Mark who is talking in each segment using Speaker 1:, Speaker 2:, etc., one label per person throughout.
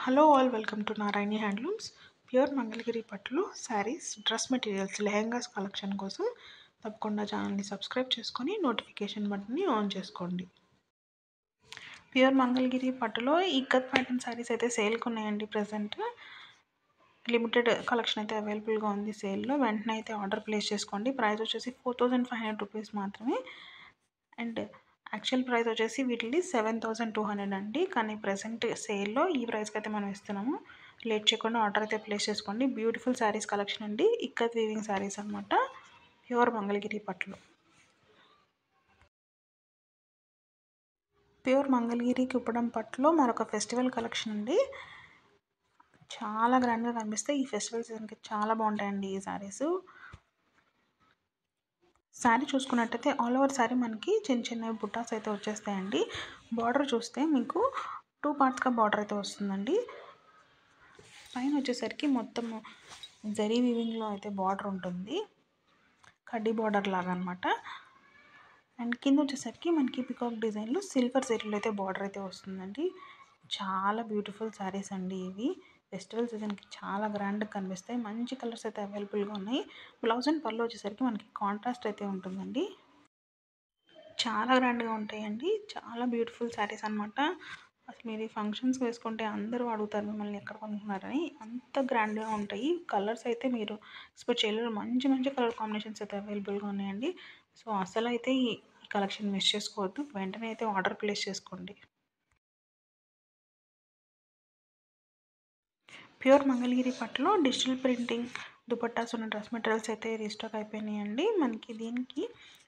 Speaker 1: Hello all welcome to Narayani handlooms. Pure Mangalagiri పట్టులో sarees, dress materials, lehengas collection కోసం తప్పకుండా ఛానల్ని సబ్స్క్రైబ్ చేసుకొని నోటిఫికేషన్ బటన్ని ఆన్ చేసుకోండి. ప్యూర్ మంగళగిరి పట్టులో ఇక్కత్ ప్యాటర్న్ శారీస్ అయితే సేల్కి ఉన్నాయండి. ప్రజెంట్ లిమిటెడ్ కలెక్షన్ అయితే అవైలబుల్గా ఉంది సేల్లో. వెంటనే అయితే ఆర్డర్ ప్లేస్ చేసుకోండి. ప్రైస్ వచ్చేసి 4500 రూపీస్ మాత్రమే. అండ్ యాక్చువల్ ప్రైస్ వచ్చేసి వీటిది 7200 అండి. కానీ ప్రజెంట్ సేల్లో ఈ ప్రైస్కి అయితే మనం ఇస్తున్నాము. లేట్ చేయకుండా ఆర్డర్ అయితే ప్లేస్ చేసుకోండి. బ్యూటిఫుల్ శారీస్ కలెక్షన్ అండి. ఇక్కత్ వీవింగ్ శారీస్ అనమాట, ప్యూర్ మంగళగిరి పట్టులో. ప్యూర్ మంగళగిరి కుప్పడం పట్టులో మరొక ఫెస్టివల్ కలెక్షన్ అండి. చాలా గ్రాండ్గా కనిపిస్తాయి. ఈ ఫెస్టివల్ సీజన్కి చాలా బాగుంటాయండి ఈ శారీస్. శారీ చూసుకున్నట్టయితే ఆల్ ఓవర్ శారీ మనకి చిన్న చిన్న బుట్టాస్ అయితే వచ్చేస్తాయండి. బార్డర్ చూస్తే మీకు 2 పార్ట్స్గా బార్డర్ అయితే వస్తుందండి. పైన వచ్చేసరికి మొత్తం జరీ వీవింగ్లో అయితే బార్డర్ ఉంటుంది, కడ్డీ బార్డర్ లాగా అనమాట. అండ్ కింద వచ్చేసరికి మనకి పికాక్ డిజైన్లో సిల్వర్ జరీలో అయితే బార్డర్ అయితే వస్తుందండి. చాలా బ్యూటిఫుల్ శారీస్ అండి ఇవి. ఫెస్టివల్ సీజన్కి చాలా గ్రాండ్గా కనిపిస్తాయి. మంచి కలర్స్ అయితే అవైలబుల్గా ఉన్నాయి. బ్లౌజ్ అండ్ పళ్ళు వచ్చేసరికి మనకి కాంట్రాస్ట్ అయితే ఉంటుందండి. చాలా గ్రాండ్గా ఉంటాయండి. చాలా బ్యూటిఫుల్ శారీస్ అనమాట. అసలు మీరు ఈ ఫంక్షన్స్ వేసుకుంటే అందరూ అడుగుతారు మిమ్మల్ని ఎక్కడ కొనుక్కున్నారని, అంత గ్రాండ్గా ఉంటాయి. కలర్స్ అయితే మీరు ఎక్స్పెక్ట్ చేయలేరు. మంచి మంచి కలర్ కాంబినేషన్స్ అయితే అవైలబుల్గా ఉన్నాయండి. సో అసలు అయితే ఈ కలెక్షన్ మిస్ చేసుకోవద్దు. వెంటనే అయితే ఆర్డర్ ప్లేస్ చేసుకోండి. ప్యూర్ మంగళగిరి పట్టులో డిజిటల్ ప్రింటింగ్ దుపట్టాస్ ఉన్న డ్రెస్ మెటీరియల్స్ అయితే రీస్టాక్ అయిపోయినాయండి. మనకి దీనికి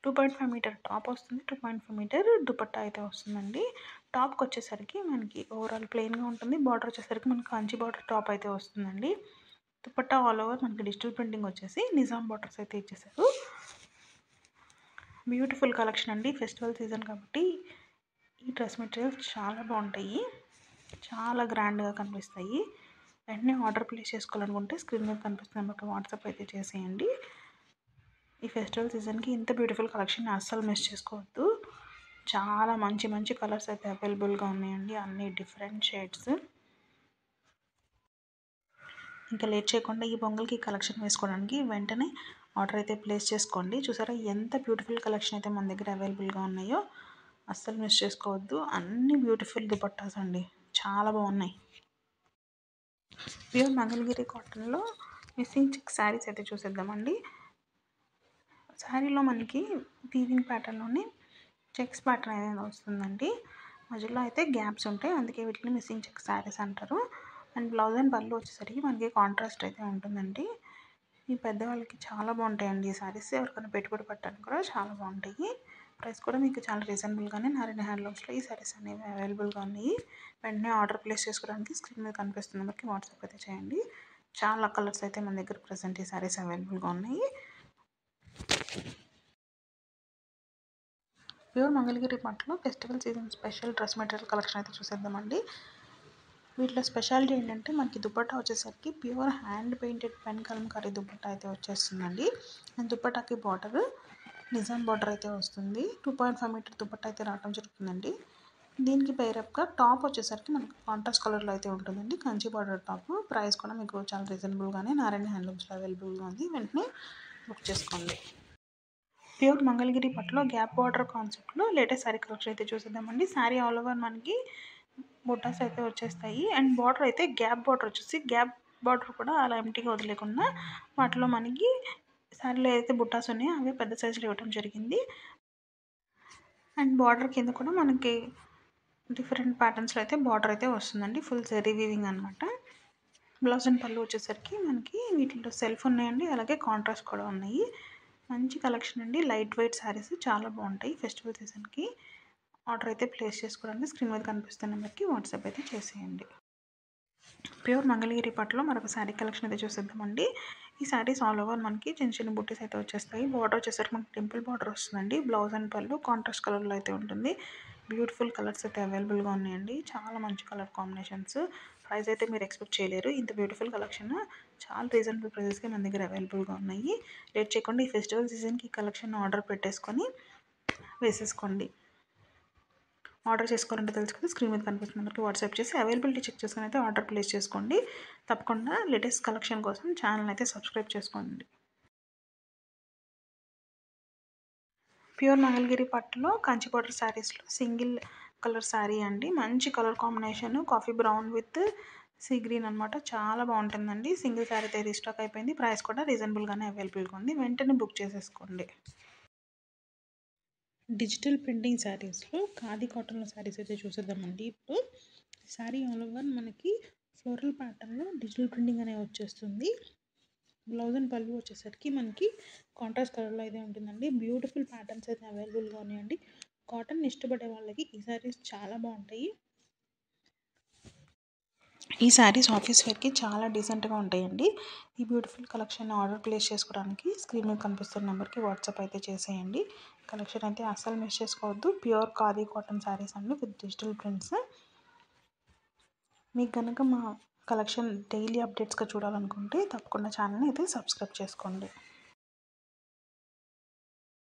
Speaker 1: 2.5 మీటర్ టాప్ వస్తుంది, 2.5 మీటర్ దుపట్టా అయితే వస్తుందండి. టాప్కి వచ్చేసరికి మనకి ఓవరాల్ ప్లెయిన్గా ఉంటుంది. బార్డర్ వచ్చేసరికి మనకి కంచి బార్డర్ టాప్ అయితే వస్తుందండి. దుపట్టా ఆల్ ఓవర్ మనకి డిజిటల్ ప్రింటింగ్ వచ్చేసి నిజాం బార్డర్స్ అయితే ఇచ్చేసారు. బ్యూటిఫుల్ కలెక్షన్ అండి. ఫెస్టివల్ సీజన్ కాబట్టి ఈ డ్రెస్ మెటీరియల్స్ చాలా బాగుంటాయి, చాలా గ్రాండ్గా కనిపిస్తాయి. వెంటనే ఆర్డర్ ప్లేస్ చేసుకోవాలనుకుంటే స్క్రీన్ మీద కనిపిస్తున్న నెంబర్కి వాట్సాప్ అయితే చేసేయండి. ఈ ఫెస్టివల్ సీజన్కి ఇంత బ్యూటిఫుల్ కలెక్షన్ అస్సలు మిస్ చేసుకోవద్దు. చాలా మంచి మంచి కలర్స్ అయితే అవైలబుల్గా ఉన్నాయండి, అన్ని డిఫరెంట్ షేడ్స్. ఇంకా లేట్ చేయకుండా ఈ పొంగల్కి కలెక్షన్ వేసుకోవడానికి వెంటనే ఆర్డర్ అయితే ప్లేస్ చేసుకోండి. చూసారా ఎంత బ్యూటిఫుల్ కలెక్షన్ అయితే మన దగ్గర అవైలబుల్గా ఉన్నాయో, అస్సలు మిస్ చేసుకోవద్దు. అన్ని బ్యూటిఫుల్ దుపట్టాస్ అండి, చాలా బాగున్నాయి. ప్యూర్ మంగళగిరి కాటన్లో మిస్సింగ్ చెక్ శారీస్ అయితే చూసేద్దామండి. శారీలో మనకి వీవింగ్ ప్యాటర్న్లోనే చెక్స్ ప్యాటర్న్ అనేది వస్తుందండి. మధ్యలో అయితే గ్యాప్స్ ఉంటాయి, అందుకే వీటిని మిస్సింగ్ చెక్ శారీస్ అంటారు. అండ్ బ్లౌజ్ అండ్ పళ్ళు వచ్చేసరికి మనకి కాంట్రాస్ట్ అయితే ఉంటుందండి. ఈ పెద్దవాళ్ళకి చాలా బాగుంటాయండి ఈ శారీస్. ఎవరికైనా పెట్టుబడి పెట్టడానికి కూడా చాలా బాగుంటాయి. ప్రైస్ కూడా మీకు చాలా రీజనబుల్గానే నారాయణ హ్యాండ్లూమ్స్లో ఈ శారీస్ అనేవి అవైలబుల్గా ఉన్నాయి. వెంటనే ఆర్డర్ ప్లేస్ చేసుకోవడానికి స్క్రీన్ మీద కనిపిస్తున్న నెంబర్కి వాట్సాప్ అయితే చేయండి. చాలా కలర్స్ అయితే మన దగ్గర ప్రజెంట్ ఈ శారీస్ అవైలబుల్గా ఉన్నాయి. ప్యూర్ మంగళగిరి పట్టులో festival season special dress material collection అయితే చూసేద్దామండి. వీటిలో స్పెషాలిటీ ఏంటంటే మనకి దుపట్టా వచ్చేసరికి pure hand painted pen Kalamkari dupatta అయితే వచ్చేస్తుందండి. అండ్ దుపట్టాకి బార్డర్ నిజాం బార్డర్ అయితే వస్తుంది. 2.5 మీటర్ దుపట్టా అయితే రావడం జరుగుతుందండి. దీనికి పేరప్గా టాప్ వచ్చేసరికి మనకు కాంట్రాస్ట్ కలర్లో అయితే ఉంటుందండి, కంచి బార్డర్ టాప్. ప్రైస్ కూడా మీకు చాలా రీజనబుల్గానే నారాయణ హ్యాండ్లూమ్స్లో అవైలబుల్గా ఉంది. వెంటనే బుక్ చేసుకోండి. ప్యూర్ మంగళగిరి పట్టులో గ్యాప్ బార్డర్ కాన్సెప్ట్లో లేటెస్ట్ శారీ కలెక్షన్ అయితే చూసేద్దామండి. శారీ ఆల్ ఓవర్ మనకి బుట్టాస్ అయితే వచ్చేస్తాయి. అండ్ బార్డర్ అయితే గ్యాప్ బార్డర్ వచ్చేసి, గ్యాప్ బార్డర్ కూడా అలా ఎంటీగా వదిలేకుండా వాటిలో మనకి శారీలో ఏదైతే బుట్టాస్ ఉన్నాయో అవి పెద్ద సైజులో ఇవ్వడం జరిగింది. అండ్ బార్డర్ కింద కూడా మనకి డిఫరెంట్ ప్యాటర్న్స్లో అయితే బార్డర్ అయితే వస్తుందండి. ఫుల్ జరీ వీవింగ్ అనమాట. బ్లౌజ్ అండ్ పళ్ళు వచ్చేసరికి మనకి వీటిలో సెల్ఫ్ ఉన్నాయండి, అలాగే కాంట్రాస్ట్ కూడా ఉన్నాయి. మంచి కలెక్షన్ అండి. లైట్ వెయిట్ శారీస్ చాలా బాగుంటాయి. ఫెస్టివల్ సీజన్కి ఆర్డర్ అయితే ప్లేస్ చేసుకోవడానికి స్క్రీన్ మీద కనిపిస్తున్న నెంబర్కి వాట్సాప్ అయితే చేసేయండి. ప్యూర్ మంగళగిరి పట్టులో మరొక శారీ కలెక్షన్ అయితే చూసేద్దామండి. ఈ శారీస్ ఆల్ ఓవర్ మనకి చిన్న చిన్న బుట్టీస్ అయితే వచ్చేస్తాయి. బార్డర్ వచ్చేసరికి మనకి టెంపుల్ బార్డర్ వస్తుందండి. బ్లౌజ్ అండ్ పళ్ళు కాంట్రాస్ట్ కలర్లో అయితే ఉంటుంది. బ్యూటిఫుల్ కలర్స్ అయితే అవైలబుల్గా ఉన్నాయండి. చాలా మంచి కలర్ కాంబినేషన్స్. ప్రైస్ అయితే మీరు ఎక్స్పెక్ట్ చేయలేరు. ఇంత బ్యూటిఫుల్ కలెక్షన్ చాలా రీజనబుల్ ప్రైజెస్కి మన దగ్గర అవైలబుల్గా ఉన్నాయి. లేట్ చేయకుండా ఈ ఫెస్టివల్ సీజన్కి ఈ కలెక్షన్ ఆర్డర్ పెట్టేసుకొని వేసేసుకోండి. ఆర్డర్ చేసుకోవాలంటే తెలుసు కదా, స్క్రీన్ మీద కనిపిస్తున్న నెంబర్కి వాట్సాప్ చేసి అవైలబిలిటీ చెక్ చేసుకుని అయితే ఆర్డర్ ప్లేస్ చేసుకోండి. తప్పకుండా లేటెస్ట్ కలెక్షన్ కోసం ఛానల్ అయితే సబ్స్క్రైబ్ చేసుకోండి. ప్యూర్ మంగళగిరి పట్టులో కంచి బార్డర్ శారీస్లో సింగిల్ కలర్ శారీ అండి. మంచి colour combination coffee brown with sea green అనమాట. చాలా బాగుంటుందండి. సింగిల్ శారీ అయితే రీస్టాక్ అయిపోయింది. ప్రైస్ కూడా రీజనబుల్గానే అవైలబుల్గా ఉంది. వెంటనే బుక్ చేసేసుకోండి. డిజిటల్ ప్రింటింగ్ శారీస్లో ఖాదీ కాటన్లో శారీస్ అయితే చూసేద్దామండి. ఇప్పుడు శారీ ఆల్ ఓవర్ మనకి ఫ్లోరల్ ప్యాటర్న్లో డిజిటల్ ప్రింటింగ్ అనేది వచ్చేస్తుంది. బ్లౌజ్ అండ్ పళ్ళు వచ్చేసరికి మనకి కాంట్రాస్ట్ కలర్లో అయితే ఉంటుందండి. బ్యూటిఫుల్ ప్యాటర్న్స్ అయితే అవైలబుల్గా ఉన్నాయండి. కాటన్ ఇష్టపడే వాళ్ళకి ఈ శారీస్ చాలా బాగుంటాయి. ఈ శారీస్ ఆఫీస్ వేర్కి చాలా డీసెంట్గా ఉంటాయండి. ఈ బ్యూటిఫుల్ కలెక్షన్ ఆర్డర్ ప్లేస్ చేసుకోవడానికి స్క్రీన్ మీద కనిపిస్తున్న నెంబర్కి వాట్సాప్ అయితే చేసేయండి. కలెక్షన్ అయితే అస్సలు మిస్ చేసుకోవద్దు. ప్యూర్ ఖాదీ కాటన్ శారీస్ అండి విత్ డిజిటల్ ప్రింట్స్. మీకు కనుక మా కలెక్షన్ డైలీ అప్డేట్స్గా చూడాలనుకుంటే తప్పకుండా ఛానల్ని అయితే సబ్స్క్రైబ్ చేసుకోండి.